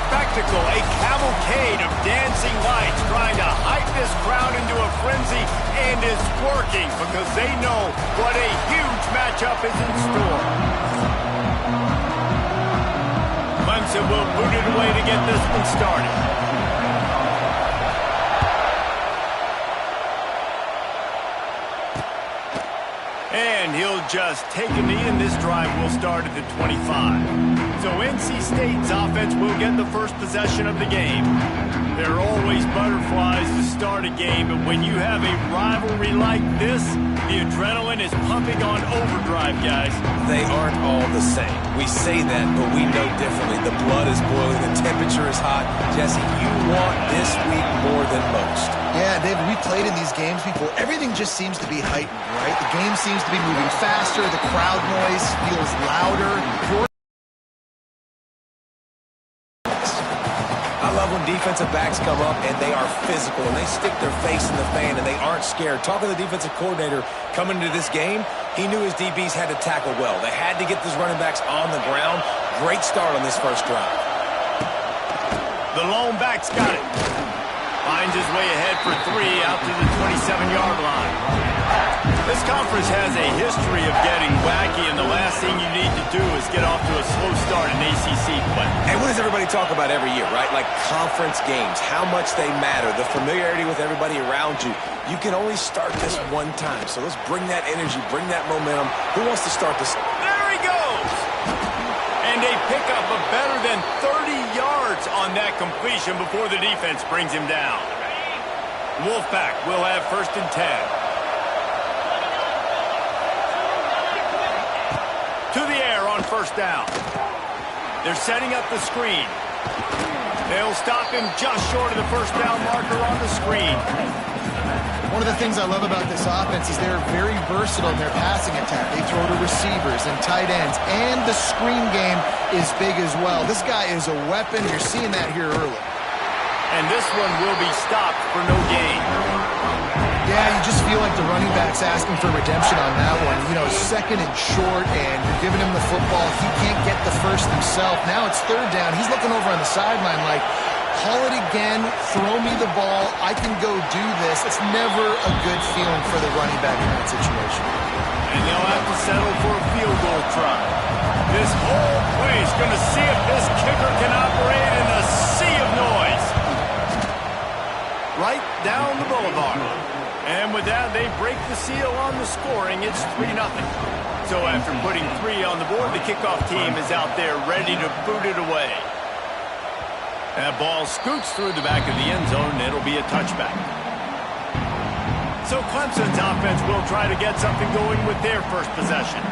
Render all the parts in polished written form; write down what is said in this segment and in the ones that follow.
spectacle, a cavalcade of dancing lights trying to hype this crowd into a frenzy, and it's working because they know what a huge matchup is in store. Clemson will boot it away to get this one started. And he'll just take a knee, and this drive will start at the 25. So NC State's offense will get the first possession of the game. There are always butterflies to start a game, but when you have a rivalry like this, the adrenaline is pumping on overdrive, guys. They aren't all the same. We say that, but we know differently. The blood is boiling, the temperature is hot. Jesse, you want this week more than most. Yeah, David, we played in these games before. Everything just seems to be heightened, right? The game seems to be moving faster. The crowd noise feels louder. I love when defensive backs come up and they are physical and they stick their face in the fan and they aren't scared. Talking to the defensive coordinator coming into this game, he knew his DBs had to tackle well. They had to get these running backs on the ground. Great start on this first drive. The lone back's got it. Finds his way ahead for 3 out to the 27-yard line. This conference has a history of getting wacky, and the last thing you need to do is get off to a slow start in ACC play. And what does everybody talk about every year, right? Like conference games, how much they matter, the familiarity with everybody around you. You can only start this one time, so let's bring that energy, bring that momentum. Who wants to start this? There he goes! And a pickup of better than 30 yards on that completion before the defense brings him down. Wolfpack will have 1st and 10. To the air on 1st down. They're setting up the screen. They'll stop him just short of the 1st down marker on the screen. One of the things I love about this offense is they're very versatile in their passing attack. They throw to receivers and tight ends, and the screen game is big as well. This guy is a weapon. You're seeing that here early. And this one will be stopped for no gain. Yeah, you just feel like the running back's asking for redemption on that one. You know, 2nd and short, and you're giving him the football. He can't get the first himself. Now it's 3rd down. He's looking over on the sideline like, call it again, throw me the ball, I can go do this. It's never a good feeling for the running back in that situation. And they'll have to settle for a field goal try. This whole place going to see if this kicker can operate in a sea of noise. Right down the boulevard. And with that, they break the seal on the scoring. It's 3-0. So after putting 3 on the board, the kickoff team is out there ready to boot it away. That ball scoots through the back of the end zone, and it'll be a touchback. So Clemson's offense will try to get something going with their first possession.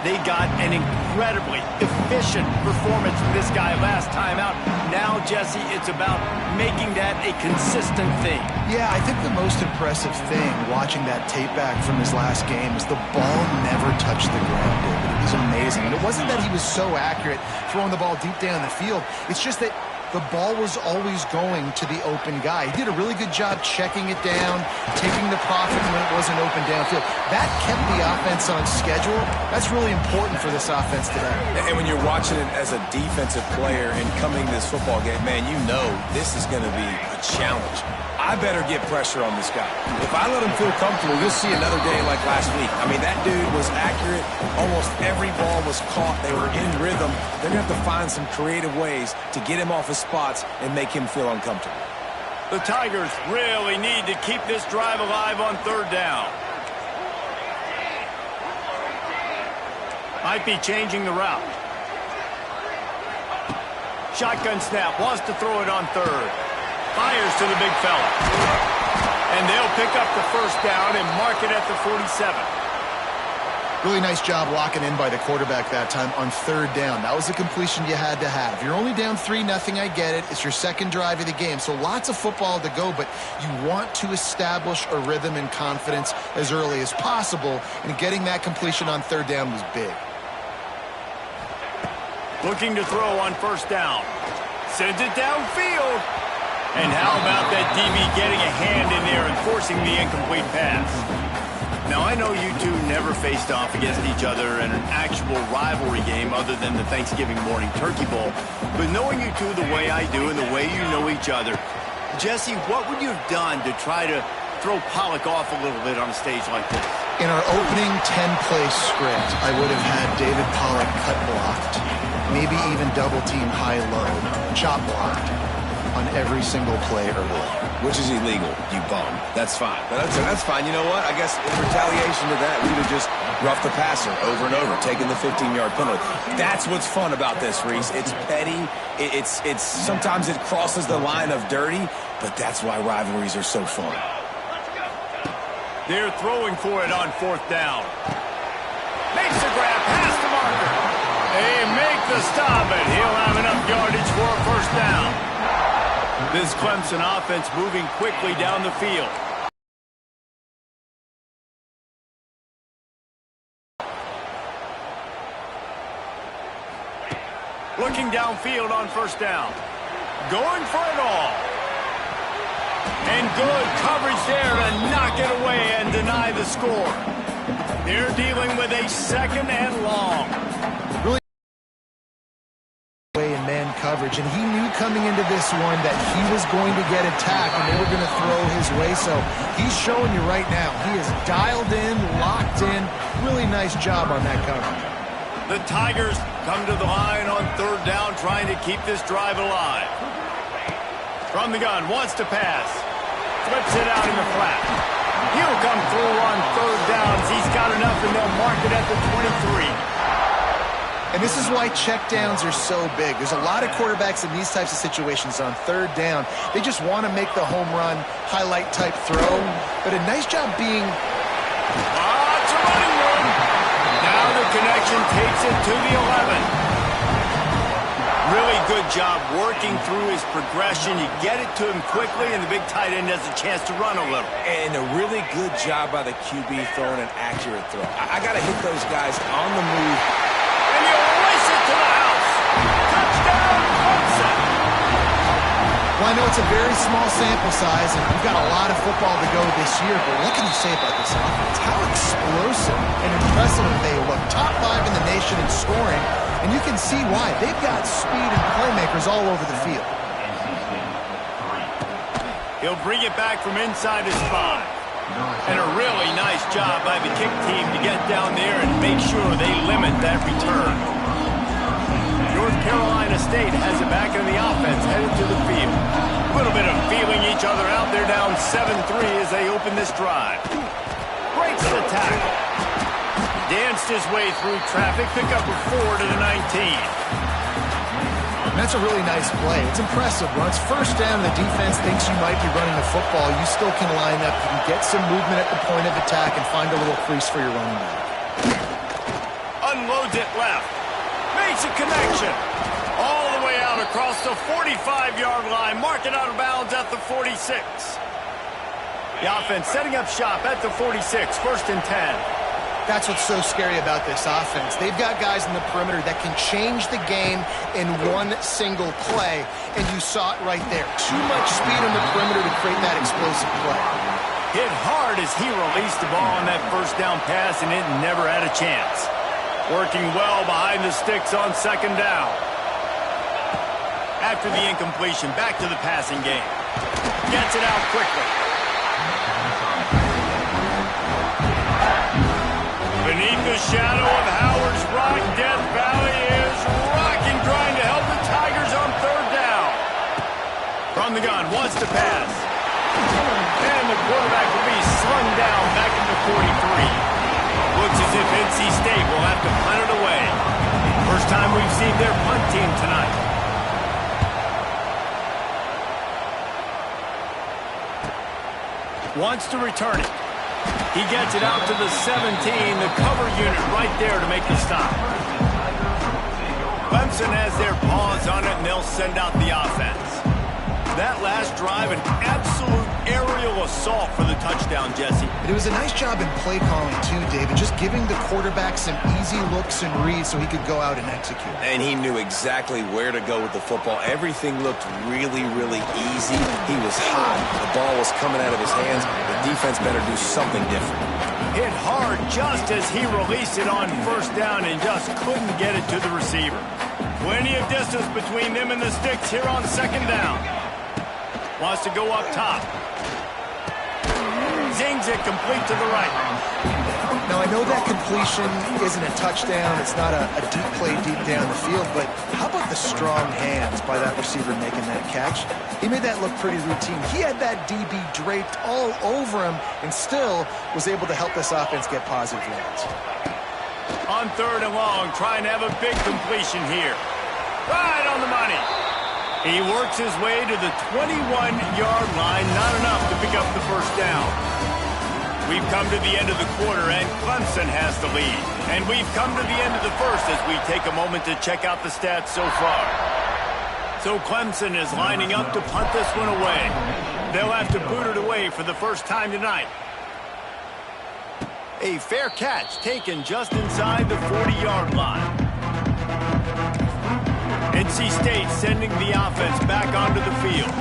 They got an incredibly efficient performance from this guy last time out. Now, Jesse, it's about making that a consistent thing. Yeah, I think the most impressive thing watching that tape back from his last game is the ball never touched the ground, David. It was amazing. And it wasn't that he was so accurate throwing the ball deep down the field. It's just that the ball was always going to the open guy. He did a really good job checking it down, taking the profit when it wasn't open downfield. That kept the offense on schedule. That's really important for this offense today. And when you're watching it as a defensive player and coming to this football game, man, you know this is going to be a challenge. I better get pressure on this guy. If I let him feel comfortable, you'll see another day like last week. I mean, that dude was accurate. Almost every ball was caught. They were in rhythm. They're going to have to find some creative ways to get him off his spots and make him feel uncomfortable. The Tigers really need to keep this drive alive on 3rd down. Might be changing the route. Shotgun snap. Wants to throw it on 3rd. Fires to the big fella. And they'll pick up the 1st down and mark it at the 47. Really nice job locking in by the quarterback that time on 3rd down. That was the completion you had to have. You're only down 3-0, I get it. It's your 2nd drive of the game, so lots of football to go, but you want to establish a rhythm and confidence as early as possible, and getting that completion on 3rd down was big. Looking to throw on 1st down. Sends it downfield. And how about that DB getting a hand in there and forcing the incomplete pass? Now, I know you two never faced off against each other in an actual rivalry game other than the Thanksgiving morning turkey bowl. But knowing you two the way I do and the way you know each other, Jesse, what would you have done to try to throw Pollock off a little bit on a stage like this? In our opening 10-play script, I would have had David Pollock cut blocked, maybe even double-team high-low, chop blocked on every single play early. Which is illegal, you bum. That's fine. That's fine. You know what? I guess in retaliation to that, we would have just roughed the passer over and over, taking the 15-yard penalty. That's what's fun about this, Reese. It's petty. It's sometimes it crosses the line of dirty, but that's why rivalries are so fun. They're throwing for it on 4th down. Makes the grab past the marker. They make the stop, and he'll have enough yardage for a 1st down. This Clemson offense moving quickly down the field. Looking downfield on 1st down. Going for it all. And good coverage there to knock it away and deny the score. They're dealing with a 2nd and long. Really in man coverage, and he knew coming into this one that he was going to get attacked and they were going to throw his way, so he's showing you right now. He is dialed in, locked in. Really nice job on that coverage. The Tigers come to the line on 3rd down, trying to keep this drive alive. From the gun, wants to pass. Flips it out in the flat. He'll come through on 3rd downs. He's got enough, and they'll mark it at the 23. And this is why checkdowns are so big. There's a lot of quarterbacks in these types of situations on 3rd down. They just want to make the home run, highlight type throw. But a nice job being... It's a running room. Now the connection takes it to the 11. Really good job working through his progression. You get it to him quickly, and the big tight end has a chance to run a little. And a really good job by the QB throwing an accurate throw. I got to hit those guys on the move. And you'll race it to the house. Touchdown, Clemson. Well, I know it's a very small sample size, and we've got a lot of football to go this year, but what can you say about this offense? How explosive and impressive they look. Top 5 in the nation in scoring, and you can see why. They've got speed and playmakers all over the field. He'll bring it back from inside his 5. And a really nice job by the kick team to get down there and make sure they limit that return. North Carolina State has it back in the offense, headed to the field. A little bit of feeling each other out. They're down 7-3 as they open this drive. Breaks the tackle. Danced his way through traffic. Pick up a 4 to the 19. That's a really nice play. It's impressive. When it's 1st down and the defense thinks you might be running the football, you still can line up. You can get some movement at the point of attack and find a little crease for your running back. Unloads it left. Makes a connection. All the way out across the 45-yard line. Mark it out of bounds at the 46. The offense setting up shop at the 46. 1st and 10. That's what's so scary about this offense. They've got guys in the perimeter that can change the game in one single play, and you saw it right there. Too much speed on the perimeter to create that explosive play. Hit hard as he released the ball on that 1st down pass, and it never had a chance. Working well behind the sticks on 2nd down. After the incompletion, back to the passing game. Gets it out quickly. Beneath the shadow of Howard's Rock, Death Valley is rocking, trying to help the Tigers on 3rd down. From the gun, wants to pass. And the quarterback will be slung down back at the 43. Looks as if NC State will have to punt it away. First time we've seen their punt team tonight. Wants to return it. He gets it out to the 17, the cover unit right there to make the stop. Clemson has their paws on it, and they'll send out the offense. That last drive, an absolute aerial assault for the touchdown, Jesse. It was a nice job in play calling too, David, just giving the quarterback some easy looks and reads so he could go out and execute. And he knew exactly where to go with the football. Everything looked really, really easy. He was hot. The ball was coming out of his hands. The defense better do something different. Hit hard just as he released it on first down and just couldn't get it to the receiver. Plenty of distance between them and the sticks here on second down. Wants to go up top. Zings it complete to the right. Now, I know that completion isn't a touchdown. It's not a deep play deep down the field, but how about the strong hands by that receiver making that catch? He made that look pretty routine. He had that DB draped all over him and still was able to help this offense get positive yards. On third and long, trying to have a big completion here. Right on the money. He works his way to the 21-yard line. Not enough to pick up the first down. We've come to the end of the quarter, and Clemson has the lead. And we've come to the end of the first as we take a moment to check out the stats so far. So Clemson is lining up to punt this one away. They'll have to boot it away for the first time tonight. A fair catch taken just inside the 40-yard line. NC State sending the offense back onto the field.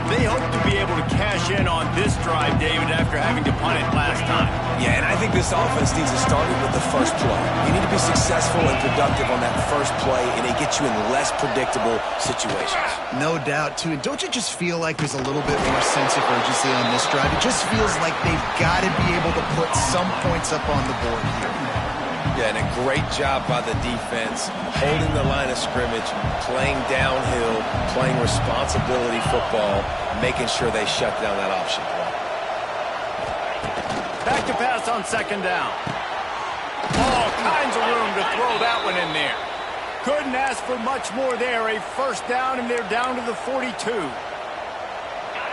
They hope to be able to cash in on this drive, David, after having to punt it last time. Yeah, and I think this offense needs to start with the first play. You need to be successful and productive on that first play, and it gets you in less predictable situations. No doubt, too. And don't you just feel like there's a little bit more sense of urgency on this drive? It just feels like they've got to be able to put some points up on the board here. Yeah, and a great job by the defense, holding the line of scrimmage, playing downhill, playing responsibility football, making sure they shut down that option play. Back to pass on second down. All kinds of room to throw that one in there. Couldn't ask for much more there. A first down, and they're down to the 42.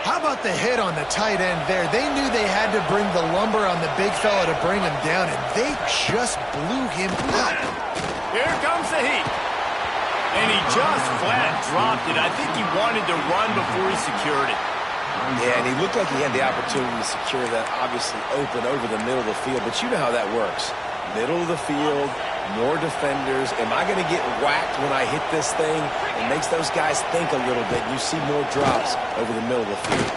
How about the hit on the tight end there? They knew they had to bring the lumber on the big fella to bring him down, and they just blew him up. Here comes the heat. And he just flat dropped it. I think he wanted to run before he secured it. Yeah, and he looked like he had the opportunity to secure that, obviously open over the middle of the field, but you know how that works. Middle of the field, more defenders. Am I going to get whacked when I hit this thing? It makes those guys think a little bit. You see more drops over the middle of the field.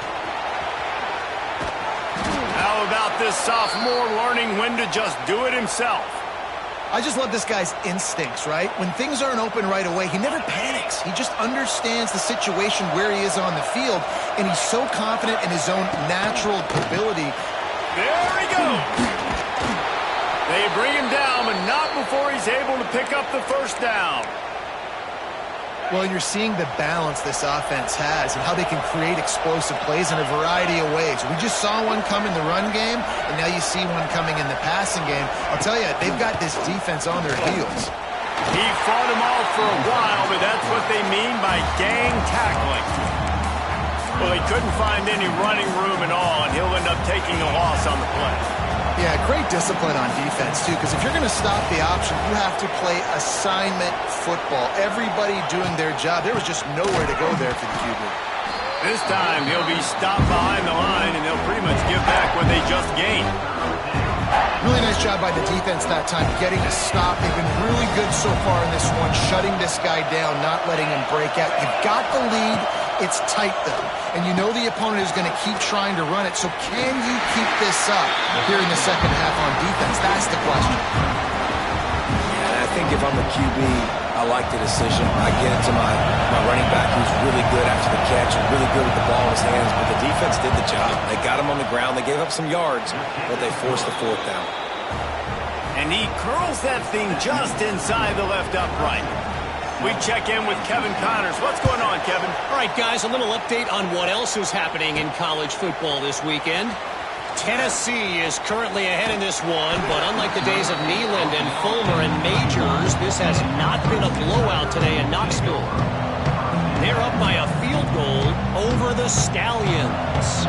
How about this sophomore learning when to just do it himself? I just love this guy's instincts, right? When things aren't open right away, he never panics. He just understands the situation where he is on the field, and he's so confident in his own natural ability. There he goes. They bring him down, but not before he's able to pick up the first down. Well, you're seeing the balance this offense has and how they can create explosive plays in a variety of ways. We just saw one come in the run game, and now you see one coming in the passing game. I'll tell you, they've got this defense on their heels. He fought them off for a while, but that's what they mean by gang tackling. Well, he couldn't find any running room at all, and he'll end up taking the loss on the play. Yeah, great discipline on defense, too, because if you're going to stop the option, you have to play assignment football. Everybody doing their job. There was just nowhere to go there for the QB. This time, he'll be stopped behind the line, and they'll pretty much give back what they just gained. Really nice job by the defense that time, getting a stop. They've been really good so far in this one, shutting this guy down, not letting him break out. You've got the lead. It's tight, though. And you know the opponent is going to keep trying to run it. So can you keep this up here in the second half on defense? That's the question. Yeah, I think if I'm a QB, I like the decision. I get it to my running back who's really good after the catch and really good with the ball in his hands. But the defense did the job. They got him on the ground. They gave up some yards, but they forced the fourth down. And he curls that thing just inside the left upright. We check in with Kevin Connors. What's going on, Kevin? All right, guys, a little update on what else is happening in college football this weekend. Tennessee is currently ahead in this one, but unlike the days of Neyland and Fulmer and Majors, this has not been a blowout today in Knoxville. They're up by a field goal over the Stallions.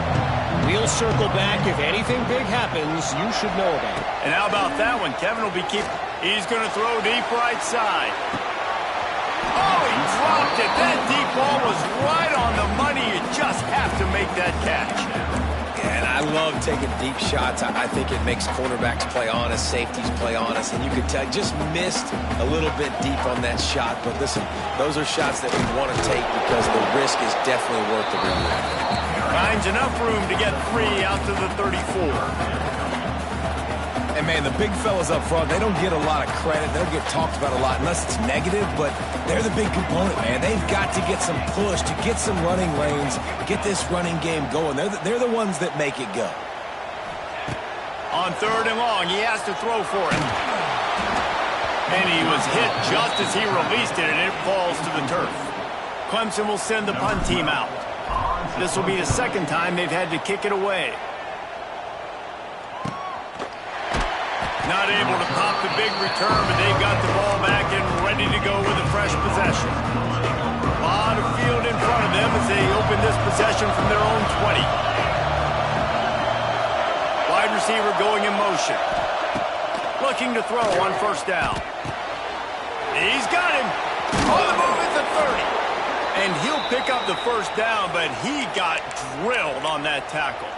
We'll circle back. If anything big happens, you should know about it. And how about that one? Kevin will be keeping. He's going to throw deep right side. Oh, he dropped it. That deep ball was right on the money. You just have to make that catch. And I love taking deep shots. I think it makes cornerbacks play honest, safeties play honest, and you could tell just missed a little bit deep on that shot. But listen, those are shots that we want to take because the risk is definitely worth the reward. Finds enough room to get 3 out to the 34. And, man, the big fellas up front, they don't get a lot of credit. They don't get talked about a lot unless it's negative, but they're the big component, man. They've got to get some push, to get some running lanes, get this running game going. They're the ones that make it go. On 3rd and long, he has to throw for it. And he was hit just as he released it, and it falls to the turf. Clemson will send the punt team out. This will be the second time they've had to kick it away. Not able to pop the big return, but they've got the ball back and ready to go with a fresh possession. A lot of field in front of them as they open this possession from their own 20. Wide receiver going in motion. Looking to throw on 1st down. He's got him. On the move at the 30. And he'll pick up the 1st down, but he got drilled on that tackle.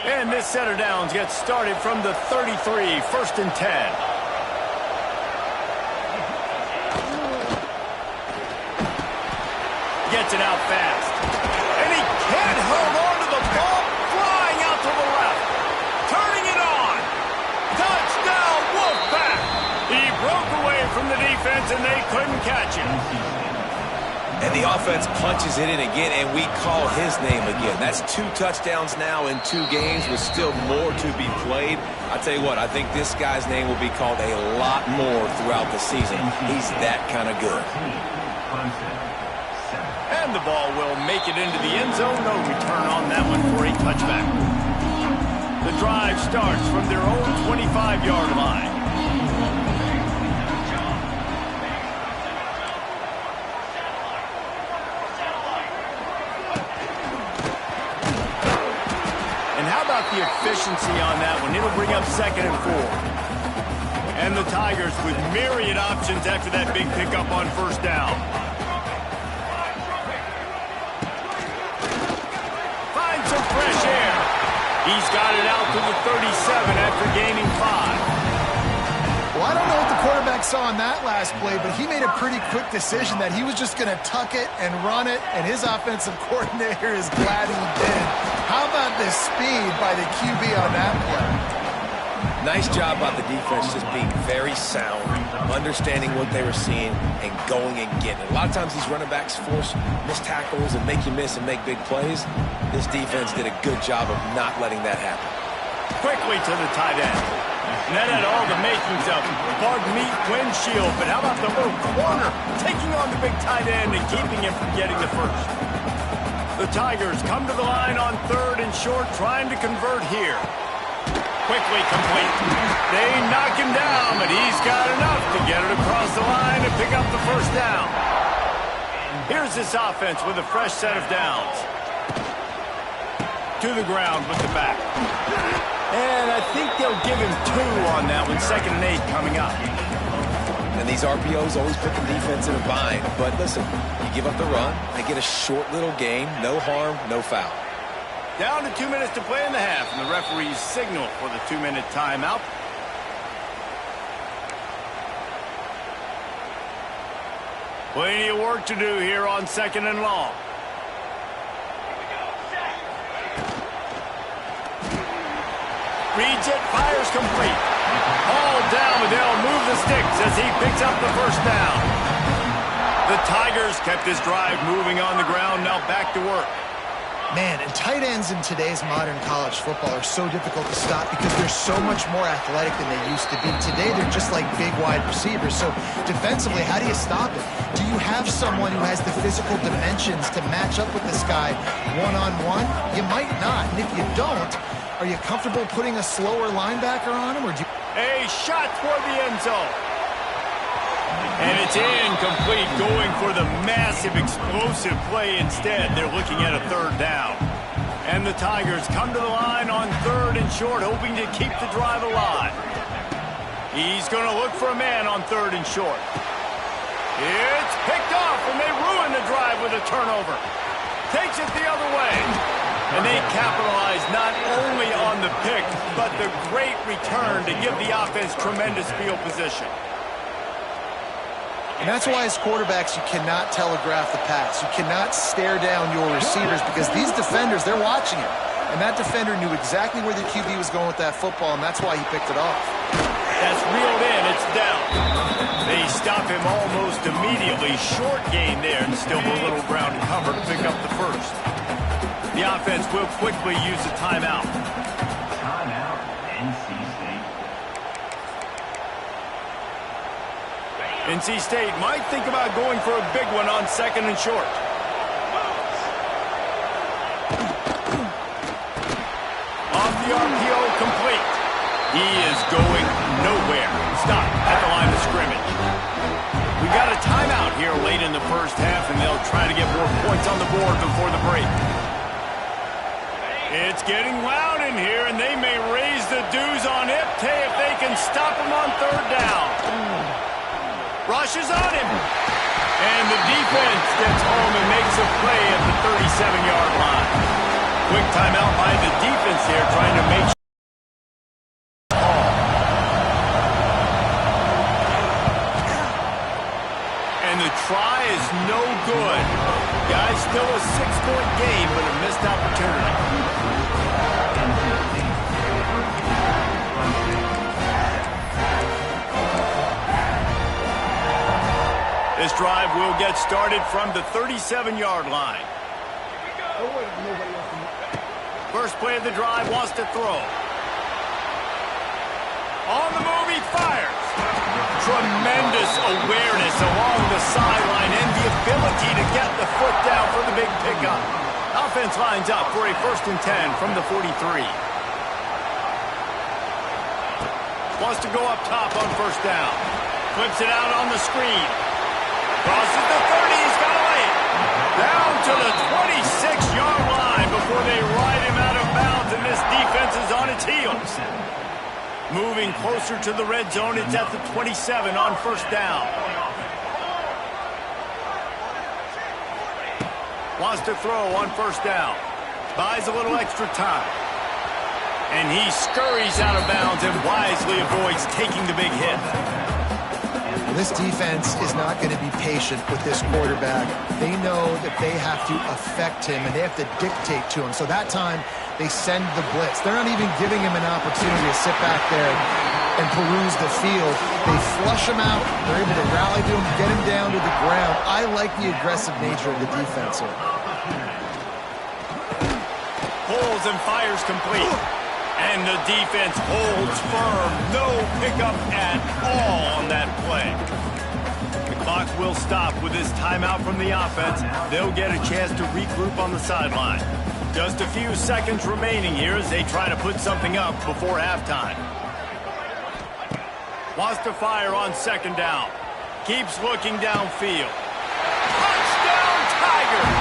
And this set of downs gets started from the 33, 1st and 10. Gets it out fast. And he can't hold on to the ball, flying out to the left. Turning it on. Touchdown, Wolfpack. He broke away from the defense, and they couldn't catch him. And the offense punches it in again, and we call his name again. That's 2 touchdowns now in 2 games with still more to be played. I tell you what, I think this guy's name will be called a lot more throughout the season. He's that kind of good. And the ball will make it into the end zone. No return on that one for a touchback. The drive starts from their own 25-yard line. The efficiency on that one. It'll bring up 2nd and 4. And the Tigers with myriad options after that big pickup on 1st down. Finds some fresh air. He's got it out to the 37 after gaining 5. Well, I don't know what the quarterback saw on that last play, but he made a pretty quick decision that he was just going to tuck it and run it, and his offensive coordinator is glad he did. How about the speed by the QB on that play? Nice job by the defense just being very sound, understanding what they were seeing, and going and getting it. A lot of times these running backs force missed tackles and make you miss and make big plays. This defense did a good job of not letting that happen. Quickly to the tight end. And that had all the makings of windshield, but how about the little corner taking on the big tight end and keeping him from getting the first? The Tigers come to the line on 3rd and short, trying to convert here. Quickly complete. They knock him down, but he's got enough to get it across the line and pick up the 1st down. Here's this offense with a fresh set of downs. To the ground with the back. And I think they'll give him 2 on that one. 2nd and 8 coming up. And these RPOs always put the defense in a bind. But listen, you give up the run, they get a short little gain, no harm, no foul. Down to 2 minutes to play in the half, and the referees signal for the 2-minute timeout. Plenty of work to do here on 2nd and long. Reads it, fires complete. All down, but they'll move the sticks as he picks up the 1st down. The Tigers kept this drive moving on the ground, now back to work. Man, and tight ends in today's modern college football are so difficult to stop because they're so much more athletic than they used to be. Today, they're just like big wide receivers. So defensively, how do you stop it? Do you have someone who has the physical dimensions to match up with this guy one-on-one? You might not. And if you don't, are you comfortable putting a slower linebacker on him? Or do you... A shot toward the end zone. And it's incomplete, going for the massive, explosive play instead. They're looking at a 3rd down. And the Tigers come to the line on 3rd and short, hoping to keep the drive alive. He's going to look for a man on 3rd and short. It's picked off, and they ruin the drive with a turnover. Takes it the other way. And they capitalize not only on the pick, but the great return to give the offense tremendous field position. And that's why as quarterbacks, you cannot telegraph the pass. You cannot stare down your receivers because these defenders, they're watching it. And that defender knew exactly where the QB was going with that football, and that's why he picked it off. That's reeled in. It's down. They stop him almost immediately. Short gain there, and still a little ground to cover to pick up the first. The offense will quickly use a timeout. Timeout, NC State. NC State might think about going for a big one on 2nd and short. Off the RPO, complete. He is going nowhere. Stop at the line of scrimmage. We got a timeout here late in the first half, and they'll try to get more points on the board before the break. It's getting loud in here, and they may raise the dues on Ipte if they can stop him on 3rd down. Rushes on him. And the defense gets home and makes a play at the 37-yard line. Quick timeout by the defense here, trying to make sure. And the try is no good. Guys, still a 6-point game, but a missed opportunity. This drive will get started from the 37-yard line. First play of the drive, wants to throw. On the move, he fires. Tremendous awareness along the sideline and the ability to get the foot down for the big pickup. Offense lines up for a 1st and 10 from the 43. Wants to go up top on 1st down. Flips it out on the screen. Crosses the 30, he's got to lay it. Down to the 26-yard line before they ride him out of bounds, and this defense is on its heels. Moving closer to the red zone, it's at the 27 on 1st down. Wants to throw on 1st down. Buys a little extra time. And he scurries out of bounds and wisely avoids taking the big hit. This defense is not going to be patient with this quarterback. They know that they have to affect him, and they have to dictate to him. So that time, they send the blitz. They're not even giving him an opportunity to sit back there and peruse the field. They flush him out. They're able to rally to him, get him down to the ground. I like the aggressive nature of the defense here. Pulls and fires complete. And the defense holds firm. No pickup at all on that play. The clock will stop with this timeout from the offense. They'll get a chance to regroup on the sideline. Just a few seconds remaining here as they try to put something up before halftime. Wants to fire on 2nd down. Keeps looking downfield. Touchdown, Tigers!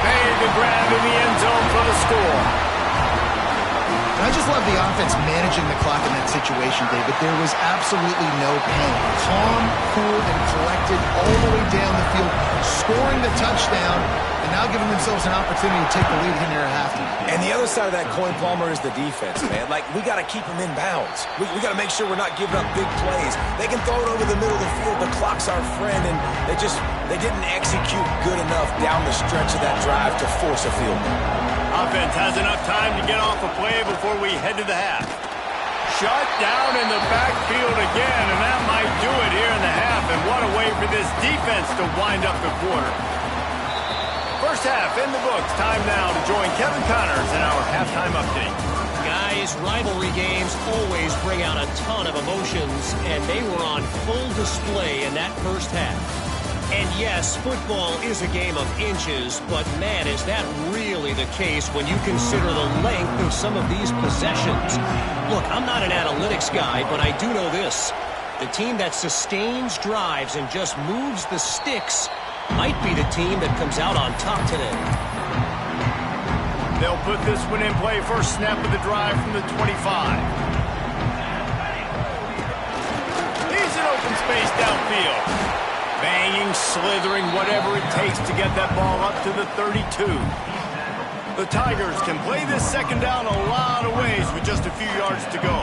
Made the grab in the end zone for the score. I just love the offense managing the clock in that situation, David. There was absolutely no panic. Calm, cool, and collected all the way down the field, scoring the touchdown, and now giving themselves an opportunity to take the lead here near halftime. And the other side of that coin, Palmer, is the defense, man. Like, we got to keep them in bounds. We got to make sure we're not giving up big plays. They can throw it over the middle of the field. The clock's our friend, and they didn't execute good enough down the stretch of that drive to force a field goal. Offense has enough time to get off a play before we head to the half. Shut down in the backfield again, and that might do it here in the half. And what a way for this defense to wind up the quarter. First half in the books. Time now to join Kevin Connors in our halftime update. Guys, rivalry games always bring out a ton of emotions, and they were on full display in that first half. And yes, football is a game of inches, but man, is that really the case when you consider the length of some of these possessions. Look, I'm not an analytics guy, but I do know this. The team that sustains drives and just moves the sticks might be the team that comes out on top today. They'll put this one in play. First snap of the drive from the 25. He's in open space downfield. Banging, slithering, whatever it takes to get that ball up to the 32. The Tigers can play this second down a lot of ways with just a few yards to go.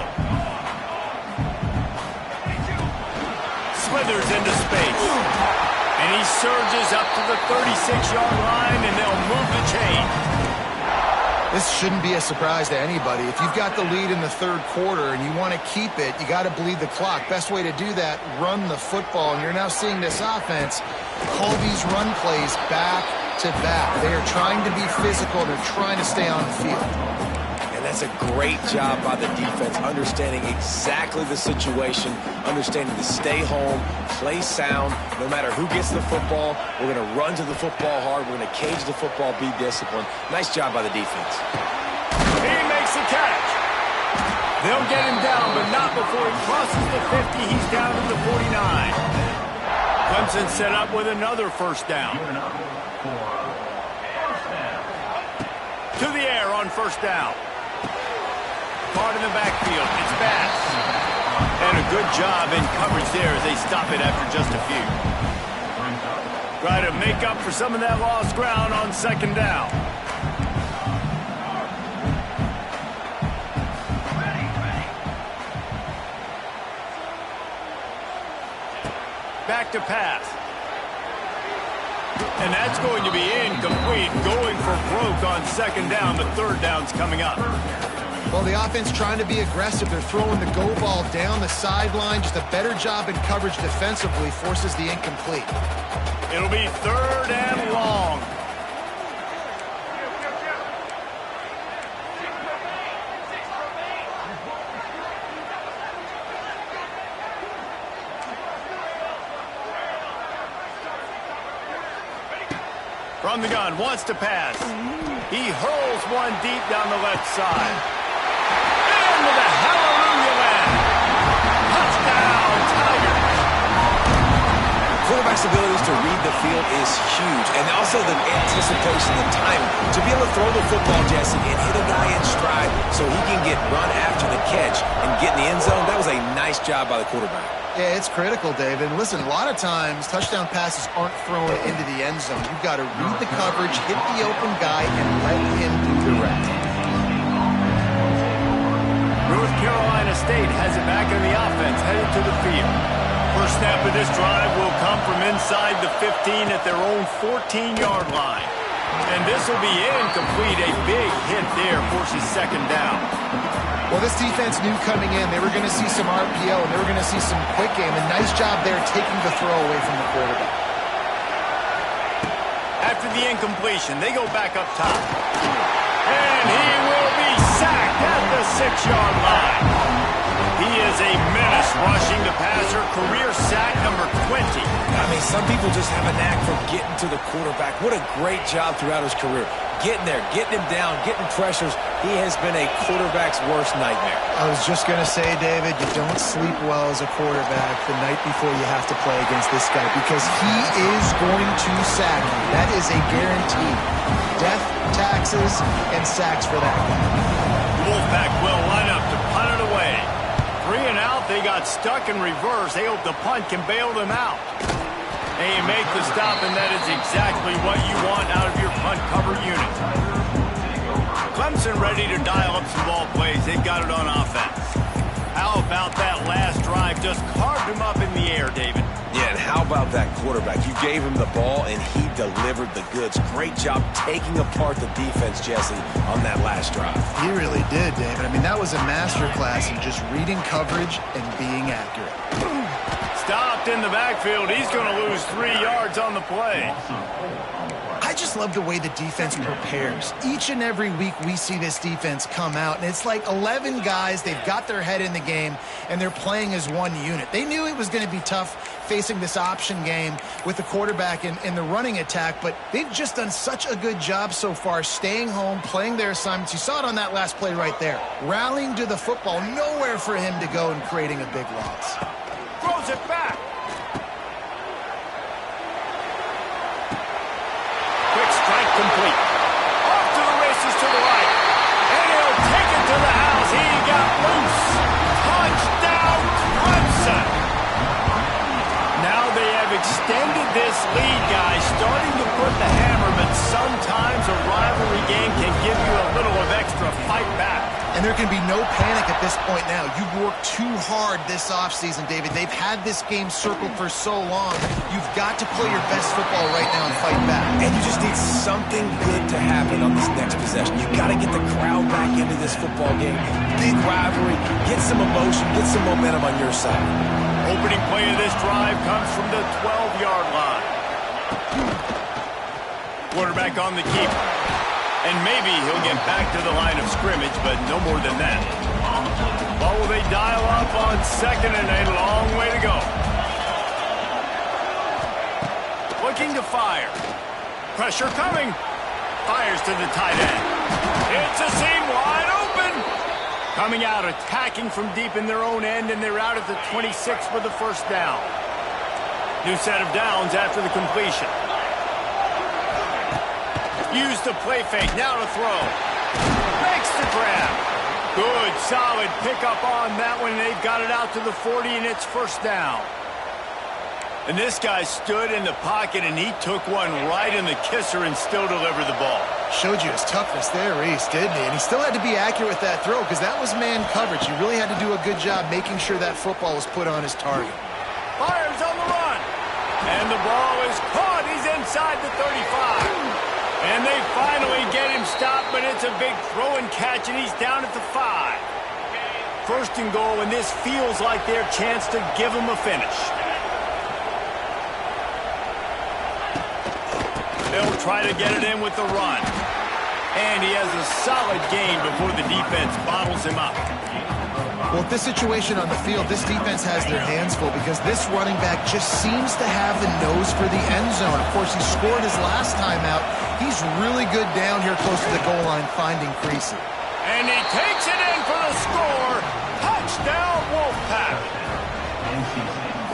Slithers into space. And he surges up to the 36-yard line, and they'll move the chain. This shouldn't be a surprise to anybody. If you've got the lead in the third quarter and you want to keep it, you got to bleed the clock. Best way to do that, run the football. And you're now seeing this offense call these run plays back to back. They are trying to be physical. They're trying to stay on the field. And that's a great job by the defense, understanding exactly the situation, understanding to stay home, play sound. No matter who gets the football, we're going to run to the football hard. We're going to cage the football, be disciplined. Nice job by the defense. He makes the catch. They'll get him down, but not before he crosses the 50. He's down to the 49. Clemson set up with another first down. To the air on first down. Caught in the backfield. It's Bass. And a good job in coverage there as they stop it after just a few. Try to make up for some of that lost ground on second down. Back to pass. And that's going to be incomplete. Going for broke on second down. The third down's coming up. Well, the offense trying to be aggressive. They're throwing the go ball down the sideline. Just a better job in coverage defensively forces the incomplete. It'll be third and long. From the gun, wants to pass. He hurls one deep down the left side. Into the hallelujah land. Touchdown, Tigers. Quarterback's abilities to read the field is huge, and also the anticipation, the timing. To be able to throw the football, Jesse, and hit a guy in stride so he can get run after the catch and get in the end zone, that was a nice job by the quarterback. Yeah, it's critical, David. Listen, a lot of times touchdown passes aren't thrown into the end zone. You've got to read the coverage, hit the open guy, and let him do the rest. North Carolina State has it back in the offense, headed to the field. First snap of this drive will come from inside the 15 at their own 14-yard line. And this will be incomplete. A big hit there forces second down. Well, this defense knew coming in they were going to see some RPO and they were going to see some quick game. A nice job there taking the throw away from the quarterback. After the incompletion, they go back up top. And he will be sacked at the 6-yard line. He is a menace rushing the passer. Career sack number 20. I mean, some people just have a knack for getting to the quarterback. What a great job throughout his career. Getting there, getting him down, getting pressures. He has been a quarterback's worst nightmare. I was just going to say, David, you don't sleep well as a quarterback the night before you have to play against this guy because he is going to sack you. That is a guarantee. Death, taxes, and sacks for that guy. The Wolfpack will line up to punt it away. 3 and out, they got stuck in reverse. They hope the punt can bail them out. They make the stop, and that is exactly what you want out of your punt cover unit. Clemson ready to dial up some ball plays. They've got it on offense. How about that last drive? Just carved him up in the air, David. Yeah, and how about that quarterback? You gave him the ball, and he delivered the goods. Great job taking apart the defense, Jesse, on that last drive. He really did, David. I mean, that was a masterclass in just reading coverage and being accurate. Stopped in the backfield. He's going to lose 3 yards on the play. I just love the way the defense prepares. Each and every week we see this defense come out, and it's like 11 guys. They've got their head in the game, and they're playing as one unit. They knew it was going to be tough facing this option game with the quarterback in the running attack, but they've just done such a good job so far staying home, playing their assignments. You saw it on that last play right there. Rallying to the football, nowhere for him to go and creating a big loss. Throws it back. Quick strike complete. Off to the races to the right. And he'll take it to the house. He got loose. Touchdown, Clemson. Now they have extended this lead, guys, starting to put the hammer, but sometimes a rivalry game can extra fight back. And there can be no panic at this point now. You've worked too hard this offseason, David. They've had this game circled for so long. You've got to play your best football right now and fight back. And you just need something good to happen on this next possession. You've got to get the crowd back into this football game. Big rivalry. Get some emotion. Get some momentum on your side. Opening play of this drive comes from the 12-yard line. Quarterback on the keeper. And maybe he'll get back to the line of scrimmage, but no more than that. What will they dial up on second and a long way to go? Looking to fire. Pressure coming. Fires to the tight end. It's a seam wide open. Coming out, attacking from deep in their own end, and they're out at the 26 for the first down. New set of downs after the completion. Use the play fake, now to throw. Makes the grab. Good, solid pickup on that one. They've got it out to the 40, and it's first down. And this guy stood in the pocket, and he took one right in the kisser and still delivered the ball. Showed you his toughness there, Reese, didn't he? And he still had to be accurate with that throw because that was man coverage. He really had to do a good job making sure that football was put on his target. Fires on the run. And the ball is caught. He's inside the 35. And they finally get him stopped, but it's a big throw and catch, and he's down at the 5. First and goal, and this feels like their chance to give him a finish. They'll try to get it in with the run. And he has a solid gain before the defense bottles him up. Well, this situation on the field, this defense has their hands full because this running back just seems to have the nose for the end zone. Of course, he scored his last time out. He's really good down here close to the goal line, finding Creasy. And he takes it in for the score. Touchdown, Wolfpack.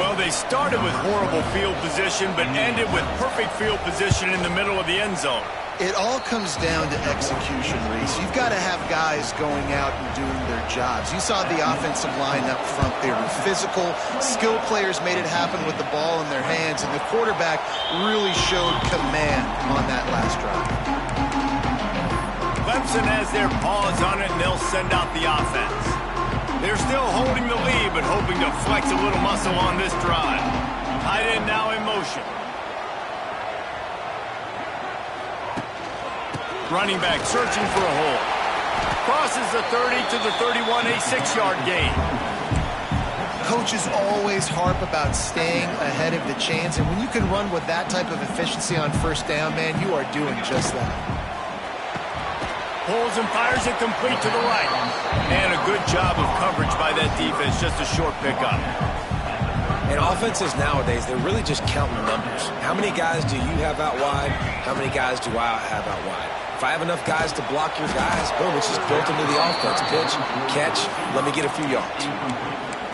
Well, they started with horrible field position, but ended with perfect field position in the middle of the end zone. It all comes down to execution, Reese. You've got to have guys going out and doing their jobs. You saw the offensive line up front. They were physical. Skilled players made it happen with the ball in their hands, and the quarterback really showed command on that last drive. Clemson has their paws on it, and they'll send out the offense. They're still holding the lead, but hoping to flex a little muscle on this drive. Tight end now in motion. Running back searching for a hole. Crosses the 30 to the 31, a 6-yard gain. Coaches always harp about staying ahead of the chains, and when you can run with that type of efficiency on first down, man, you are doing just that. Pulls and fires it complete to the right. And a good job of coverage by that defense, just a short pickup. And offenses nowadays, they're really just counting numbers. How many guys do you have out wide? How many guys do I have out wide? If I have enough guys to block your guys, boom, it's just built into the offense. Pitch, catch, let me get a few yards.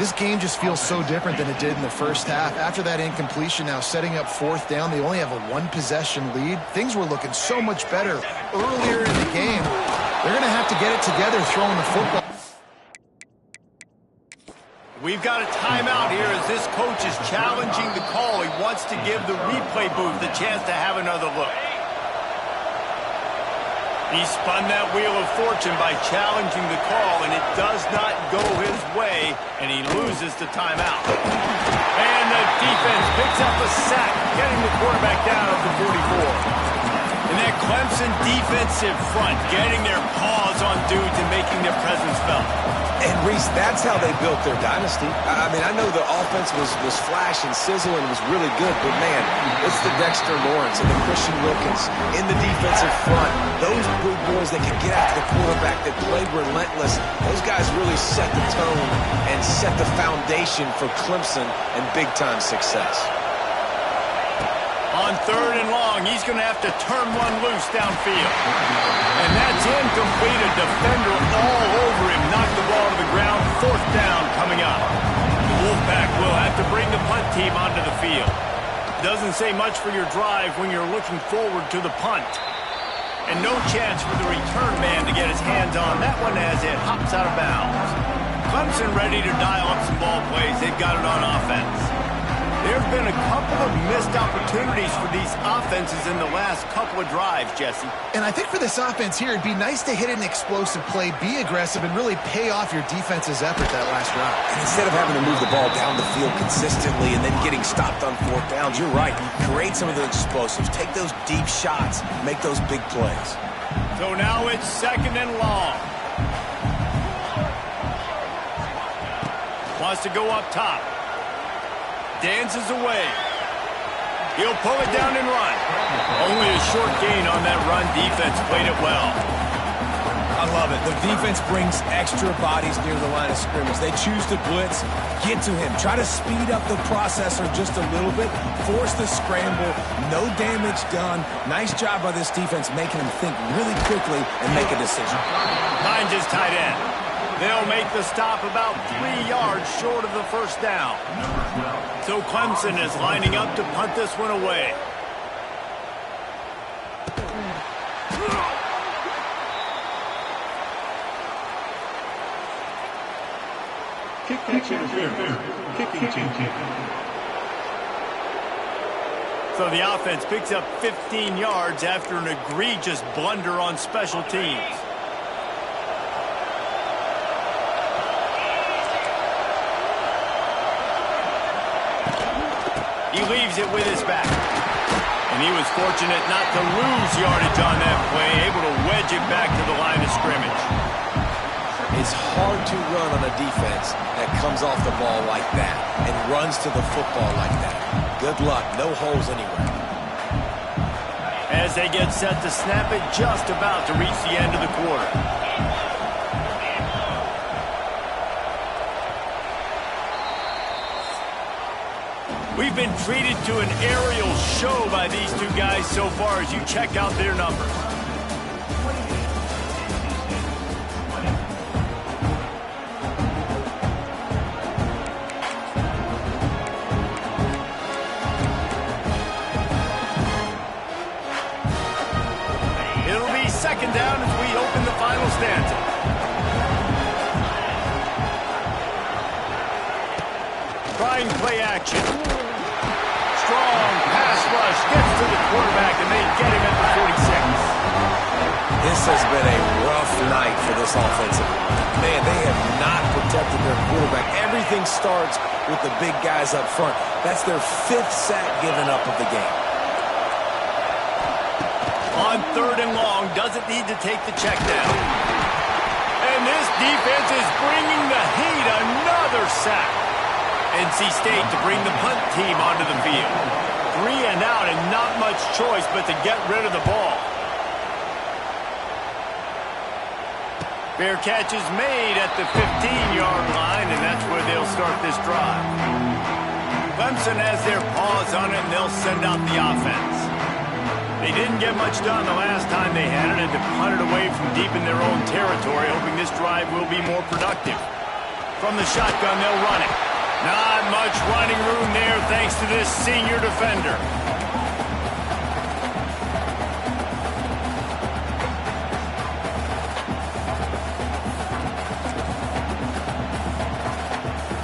This game just feels so different than it did in the first half. After that incompletion, now setting up fourth down, they only have a one-possession lead. Things were looking so much better earlier in the game. They're going to have to get it together throwing the football. We've got a timeout here as this coach is challenging the call. He wants to give the replay booth the chance to have another look. He spun that wheel of fortune by challenging the call, and it does not go his way, and he loses the timeout. And the defense picks up a sack, getting the quarterback down at the 44. And that Clemson defensive front getting their paws on dudes and making their presence felt. And, Reese, that's how they built their dynasty. I mean, I know the offense was flash and sizzle and was really good, but, man, it's the Dexter Lawrence and the Christian Wilkins in the defensive front. Those big boys that can get after the quarterback, that played relentless, those guys really set the tone and set the foundation for Clemson and big-time success. On third and long, he's going to have to turn one loose downfield. And that's incomplete. A defender all over him. Knocked the ball to the ground. Fourth down coming up. The Wolfpack will have to bring the punt team onto the field. Doesn't say much for your drive when you're looking forward to the punt. And no chance for the return man to get his hands on that one as it hops out of bounds. Clemson ready to dial up some ball plays. They've got it on offense. There's been a couple of missed opportunities for these offenses in the last couple of drives, Jesse. And I think for this offense here, it'd be nice to hit an explosive play, be aggressive, and really pay off your defense's effort that last drive. And instead of having to move the ball down the field consistently and then getting stopped on fourth downs, you're right. Create some of those explosives. Take those deep shots. Make those big plays. So now it's 2nd and long. Wants to go up top. Dances away. He'll pull it down and run. Only a short gain on that run. Defense played it well. I love it. The defense brings extra bodies near the line of scrimmage. They choose to blitz, get to him, try to speed up the processor just a little bit, force the scramble, no damage done. Nice job by this defense making him think really quickly and make a decision. Finds his tight end. They'll make the stop about 3 yards short of the first down. So Clemson is lining up to punt this one away. Kicking team. So the offense picks up 15 yards after an egregious blunder on special teams. He leaves it with his back. And he was fortunate not to lose yardage on that play, able to wedge it back to the line of scrimmage. It's hard to run on a defense that comes off the ball like that and runs to the football like that. Good luck. No holes anywhere. As they get set to snap it, just about to reach the end of the quarter. We've been treated to an aerial show by these two guys so far as you check out their numbers. It'll be 2nd down as we open the final stanza. Trying play action. Strong pass rush gets to the quarterback, and they get him at the 46. This has been a rough night for this offensive line. Man, they have not protected their quarterback. Everything starts with the big guys up front. That's their 5th sack given up of the game. On 3rd and long, doesn't need to take the check down. And this defense is bringing the heat. Another sack. NC State to bring the punt team onto the field. 3 and out and not much choice but to get rid of the ball. Fair catch is made at the 15-yard line, and that's where they'll start this drive. Clemson has their paws on it, and they'll send out the offense. They didn't get much done the last time they had it, and to punt it away from deep in their own territory, hoping this drive will be more productive. From the shotgun, they'll run it. Not much running room there thanks to this senior defender.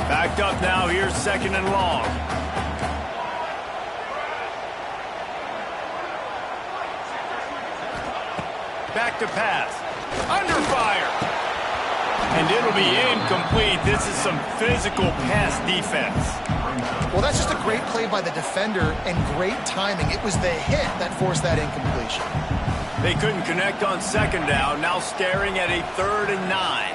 Backed up now, here's 2nd and long. Back to pass. Under fire. And it'll be incomplete. This is some physical pass defense. Well, that's just a great play by the defender and great timing. It was the hit that forced that incompletion. They couldn't connect on 2nd down. Now staring at a 3rd and 9.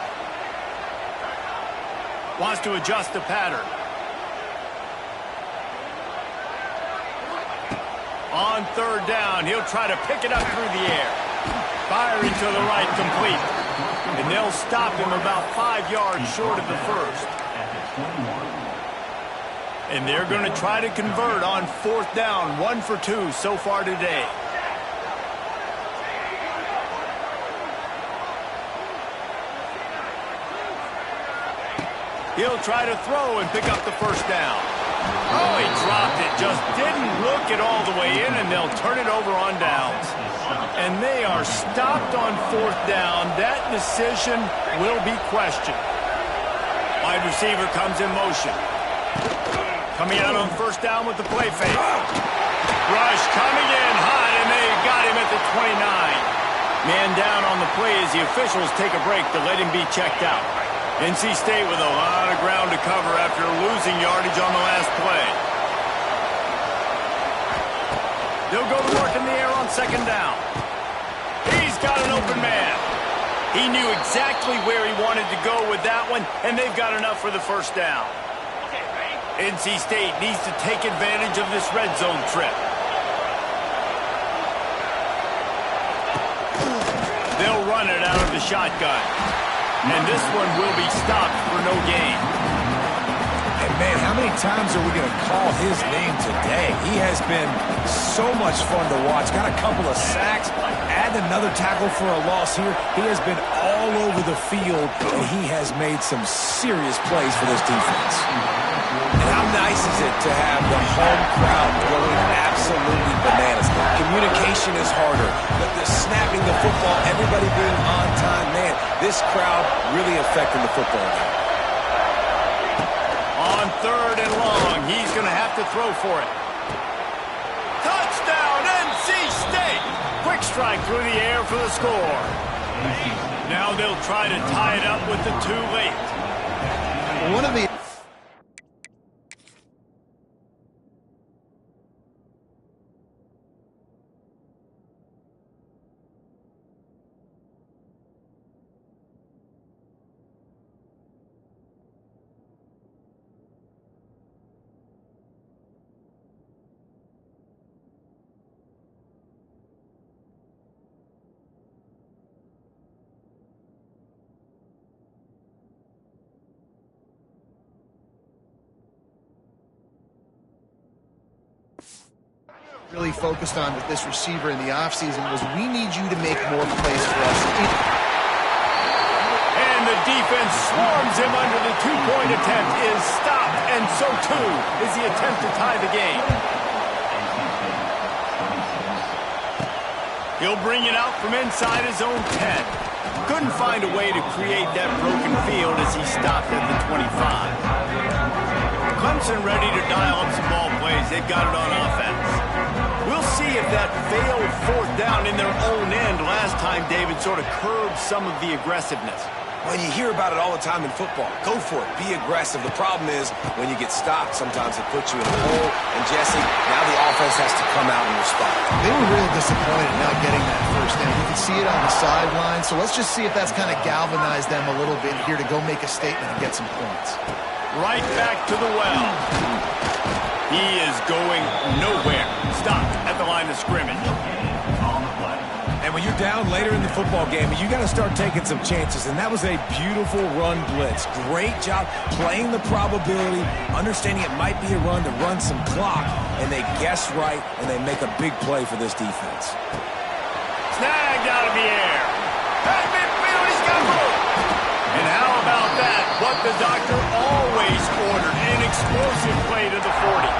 Wants to adjust the pattern. On 3rd down, he'll try to pick it up through the air. Firing to the right, complete. And they'll stop him about 5 yards short of the first. And they're going to try to convert on 4th down. 1 for 2 so far today. He'll try to throw and pick up the first down. Oh, he dropped it. Just didn't look it all the way in, and they'll turn it over on downs. And they are stopped on 4th down. That decision will be questioned. Wide receiver comes in motion. Coming out on first down with the play fake. Rush coming in hot, and they got him at the 29. Man down on the play as the officials take a break to let him be checked out. NC State with a lot of ground to cover after losing yardage on the last play. They'll go to work in the air on second down. He's got an open man. He knew exactly where he wanted to go with that one, and they've got enough for the first down. NC State needs to take advantage of this red zone trip. They'll run it out of the shotgun. And this one will be stopped for no gain. And man, how many times are we going to call his name today? He has been so much fun to watch. Got a couple of sacks. Add another tackle for a loss here. He has been all over the field, and he has made some serious plays for this defense. And how nice is it to have the home crowd going absolutely bananas? Communication is harder. The snapping the football, everybody being on time. Man, this crowd really affecting the football game. On third and long, he's going to have to throw for it. Touchdown, NC State! Quick strike through the air for the score. Now they'll try to tie it up with the too late. One of the really focused on with this receiver in the offseason was we need you to make more plays for us. And the defense swarms him under the two-point attempt is stopped, and so too is the attempt to tie the game. He'll bring it out from inside his own 10. Couldn't find a way to create that broken field as he stopped at the 25. Clemson ready to dial up some ball plays. They've got it on offense. We'll see if that failed fourth down in their own end last time, David, sort of curbed some of the aggressiveness. Well, you hear about it all the time in football. Go for it. Be aggressive. The problem is when you get stopped, sometimes it puts you in a hole. And, Jesse, now the offense has to come out and respond. They were real disappointed not getting that first down. You can see it on the sideline. So let's just see if that's kind of galvanized them a little bit here to go make a statement and get some points. Right back to the well. He is going nowhere. Stopped at the line of scrimmage. And when you're down later in the football game, you got to start taking some chances. And that was a beautiful run blitz. Great job playing the probability, understanding it might be a run to run some clock. And they guess right, and they make a big play for this defense. Snagged out of the air. At midfield, he's got room. And how about that? What the doctor always ordered, an explosive play to the 40.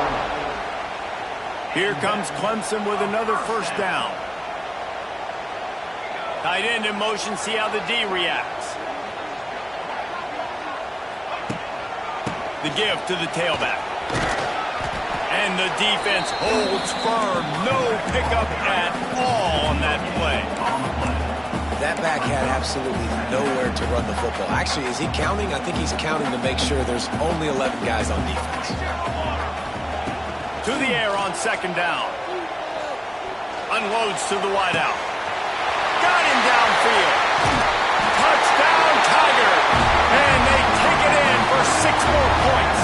Here comes Clemson with another first down. Tight end in motion, see how the D reacts. The give to the tailback. And the defense holds firm. No pickup at all on that play. That back had absolutely nowhere to run the football. Actually, is he counting? I think he's counting to make sure there's only 11 guys on defense. To the air on second down. Unloads to the wideout. Got him downfield. Touchdown, Tiger. And they take it in for 6 more points.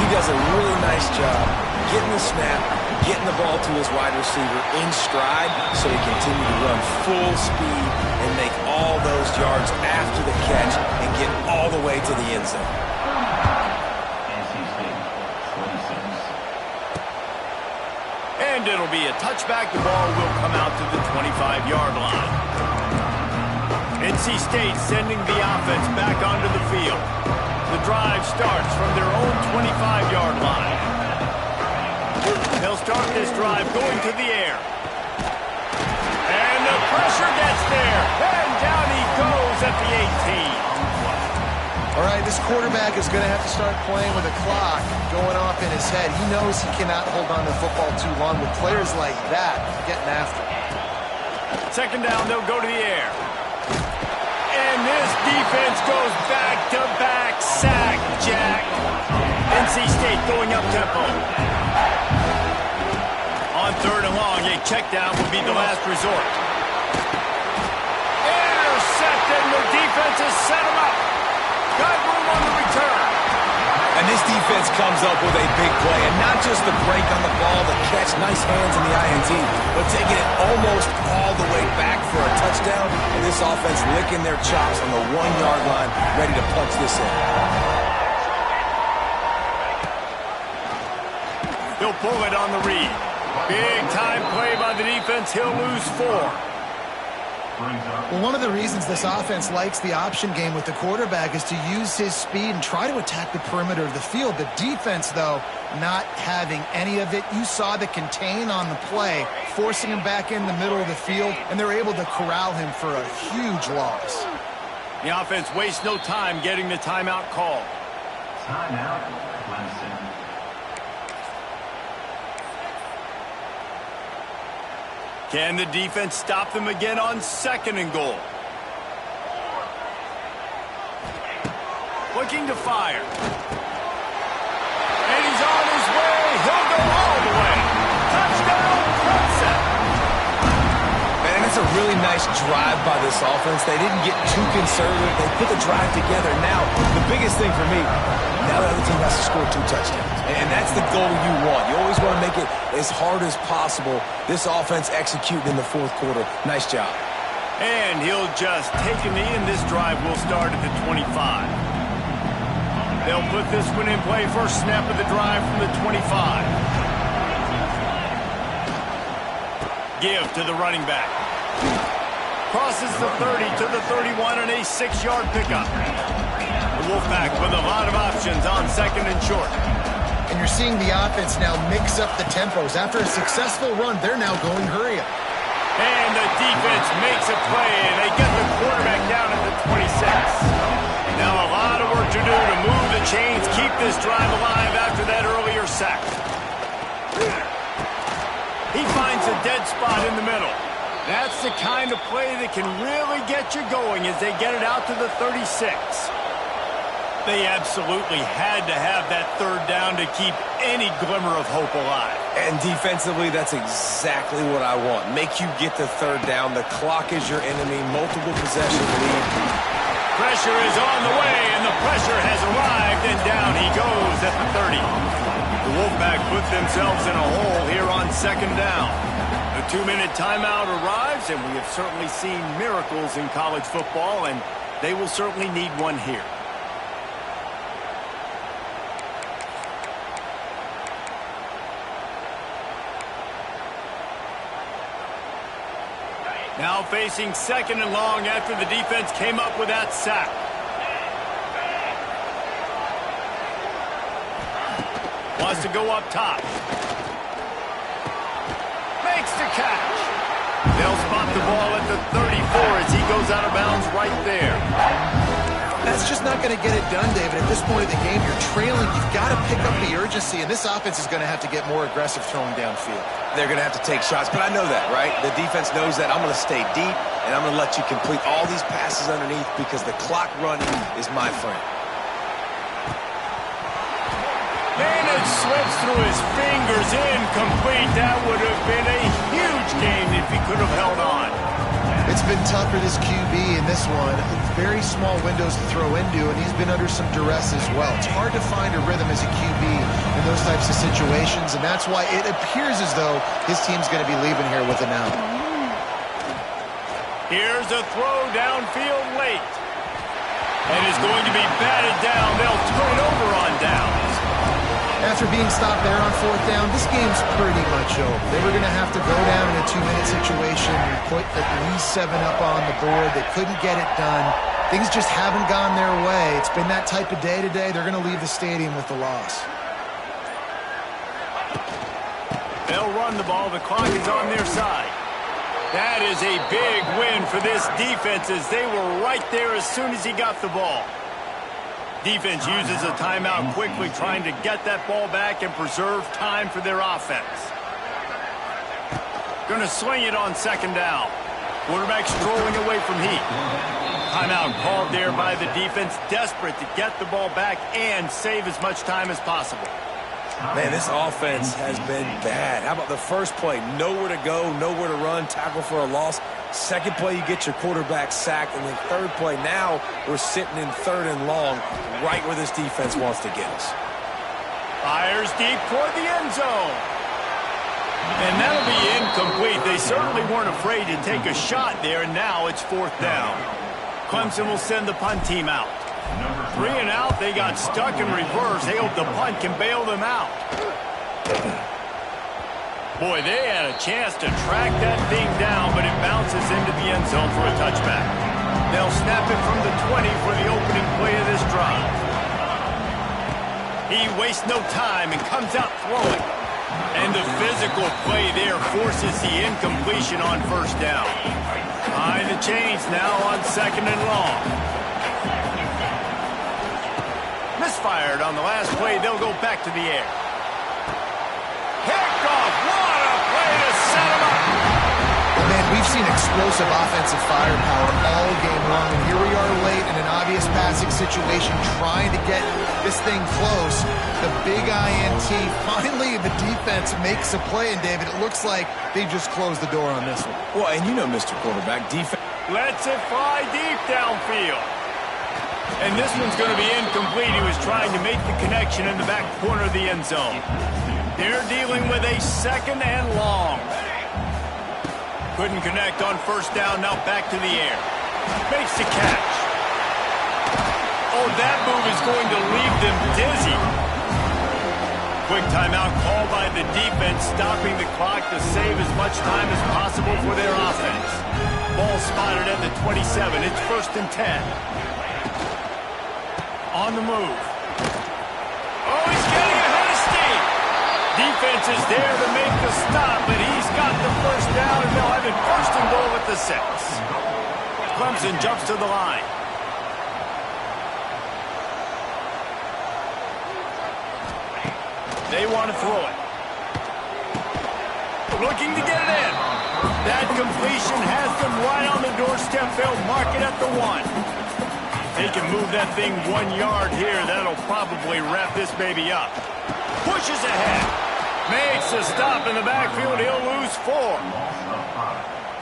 He does a really nice job getting the snap, getting the ball to his wide receiver in stride so he continue to run full speed and make all those yards after the catch and get all the way to the end zone. And it'll be a touchback. The ball will come out to the 25-yard line. NC State sending the offense back onto the field. The drive starts from their own 25-yard line. They'll start this drive going to the air. And the pressure gets there. And down he goes at the 18. All right, this This quarterback is going to have to start playing with a clock going off in his head. He knows he cannot hold on to the football too long with players like that getting after him. Second down, they'll go to the air. And this defense goes back-to-back sack, Jack. NC State going up-tempo. On third and long, a check down will be the last resort. Intercepted, the defense has set him up. Got room on the return. And this defense comes up with a big play, and not just the break on the ball, the catch, nice hands in the INT, but taking it almost all the way back for a touchdown, and this offense licking their chops on the 1-yard line, ready to punch this in. He'll pull it on the read. Big time play by the defense. He'll lose 4. Well, one of the reasons this offense likes the option game with the quarterback is to use his speed and try to attack the perimeter of the field. The defense, though, not having any of it. You saw the contain on the play, forcing him back in the middle of the field, and they're able to corral him for a huge loss. The offense wastes no time getting the timeout call. Timeout, Clemson. Can the defense stop them again on second and goal? Looking to fire. And he's on his way. He'll go all the way. Touchdown, Clemson. Man, it's a really nice drive by this offense. They didn't get too conservative. They put the drive together. Now, the biggest thing for me, now the other team has to score 2 touchdowns. And that's the goal you want. You always want to make it as hard as possible. This offense executing in the fourth quarter. Nice job. And he'll just take a knee, and this drive will start at the 25. They'll put this one in play. First snap of the drive from the 25. Give to the running back. Crosses the 30 to the 31 and a 6-yard pickup. The Wolfpack with a lot of options on second and short. And you're seeing the offense now mix up the tempos. After a successful run, they're now going hurry up. And the defense makes a play, and they get the quarterback down at the 26. Now a lot of work to do to move the chains, keep this drive alive after that earlier sack. He finds a dead spot in the middle. That's the kind of play that can really get you going as they get it out to the 36. They absolutely had to have that third down to keep any glimmer of hope alive. And defensively, that's exactly what I want. Make you get the third down. The clock is your enemy. Multiple possession lead. Pressure is on the way, and the pressure has arrived, and down he goes at the 30. The Wolfpack put themselves in a hole here on second down. The 2-minute timeout arrives, and we have certainly seen miracles in college football, and they will certainly need one here. Now facing second and long after the defense came up with that sack. Wants to go up top. Makes the catch. They'll spot the ball at the 34 as he goes out of bounds right there. That's just not going to get it done, David. At this point of the game, you're trailing. You've got to pick up the urgency, and this offense is going to have to get more aggressive throwing downfield. They're going to have to take shots, but I know that, right? The defense knows that. I'm going to stay deep, and I'm going to let you complete all these passes underneath because the clock running is my friend. And it slips through his fingers, incomplete. That would have been a huge game if he could have held on. It's been tough for this QB in this one. Very small windows to throw into, and he's been under some duress as well. It's hard to find a rhythm as a QB in those types of situations, and that's why it appears as though his team's going to be leaving here with an out. Here's a throw downfield late. And it's going to be batted down. They'll turn it over on downs. After being stopped there on fourth down, this game's pretty much over. They were going to have to go down in a 2-minute situation and put at least 7 up on the board. They couldn't get it done. Things just haven't gone their way. It's been that type of day today. They're going to leave the stadium with the loss. They'll run the ball. The clock is on their side. That is a big win for this defense as they were right there as soon as he got the ball. Defense uses a timeout quickly, trying to get that ball back and preserve time for their offense. Going to swing it on second down. Quarterback strolling away from heat. Timeout called there by the defense, desperate to get the ball back and save as much time as possible. Man, this offense has been bad. How about the first play? Nowhere to go, nowhere to run, tackle for a loss. Second play, you get your quarterback sacked. And then third play, now we're sitting in third and long, right where this defense wants to get us. Fires deep toward the end zone. And that'll be incomplete. They certainly weren't afraid to take a shot there, and now it's fourth down. Clemson will send the punt team out. 3 and out, they got stuck in reverse. They hope the punt can bail them out. Boy, they had a chance to track that thing down, but it bounces into the end zone for a touchback. They'll snap it from the 20 for the opening play of this drive. He wastes no time and comes out throwing. And the physical play there forces the incompletion on first down. Behind the chains now on second and long. Misfired on the last play. They'll go back to the air. Picked off. What a play to set him up. Well, man, we've seen explosive offensive firepower all game long, and here we are late in an obvious passing situation trying to get this thing close. The big INT. Finally, the defense makes a play, and David, it looks like they just closed the door on this one. Well, and you know, Mr. Quarterback, defense Lets it fly deep downfield. And this one's going to be incomplete. He was trying to make the connection in the back corner of the end zone. They're dealing with a second and long. Couldn't connect on first down. Now back to the air. Makes the catch. Oh, that move is going to leave them dizzy. Quick timeout called by the defense, stopping the clock to save as much time as possible for their offense. Ball spotted at the 27. It's first and 10. On the move. Oh, he's getting ahead of steam. Defense is there to make the stop, but he's got the first down, and they'll have it first and goal at the 6. Clemson jumps to the line. They want to throw it. Looking to get it in. That completion has them right on the doorstep. They'll mark it at the 1. They can move that thing 1 yard here. That'll probably wrap this baby up. Pushes ahead. Makes a stop in the backfield. He'll lose 4.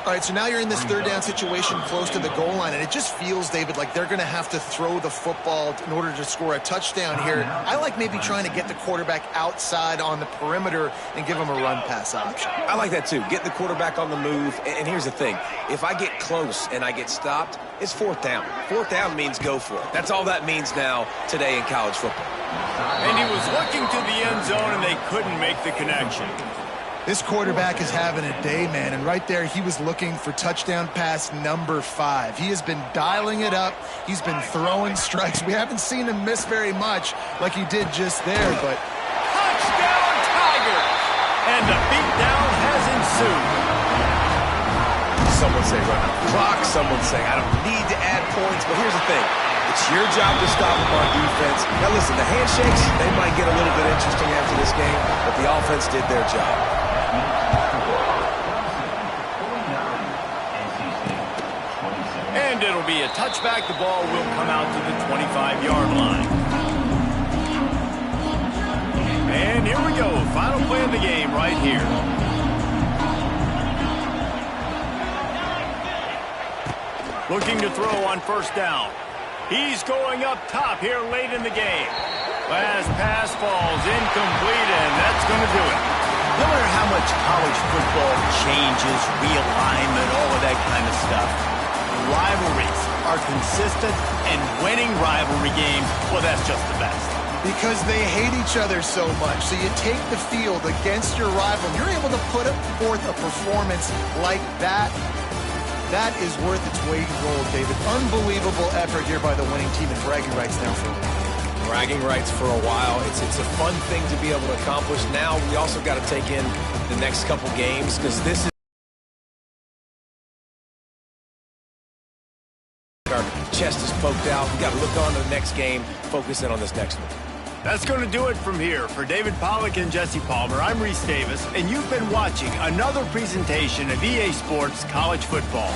All right, so now you're in this third down situation close to the goal line, and it just feels, David, like they're going to have to throw the football in order to score a touchdown here. I like maybe trying to get the quarterback outside on the perimeter and give him a run-pass option. I like that, too. Get the quarterback on the move. And here's the thing. If I get close and I get stopped, it's fourth down. Fourth down means go for it. That's all that means now today in college football. And he was looking to the end zone, and they couldn't make the connection. This quarterback is having a day, man, and right there he was looking for touchdown pass number 5. He has been dialing it up. He's been throwing strikes. We haven't seen him miss very much like he did just there, but... Touchdown, Tigers! And the beatdown has ensued. Someone say run out the clock. Someone say I don't need to add points, but here's the thing. It's your job to stop them on defense. Now listen, the handshakes, they might get a little bit interesting after this game, but the offense did their job. And it'll be a touchback. The ball will come out to the 25-yard line. And here we go. Final play of the game right here. Looking to throw on first down. He's going up top here late in the game. Last pass falls incomplete, and that's going to do it. No matter how much college football changes, realignment, all of that kind of stuff, rivalries are consistent, and winning rivalry games, well, that's just the best. Because they hate each other so much. So you take the field against your rival, and you're able to put forth a performance like that. That is worth its weight in gold, David. Unbelievable effort here by the winning team, and bragging rights now for a while. Bragging rights for a while. It's a fun thing to be able to accomplish. Now we also got to take in the next couple games, because this is chest is poked out. We got to look on to the next game, focus in on this next one. That's going to do it from here. For David Pollack and Jesse Palmer, I'm Reese Davis, and you've been watching another presentation of EA Sports College Football.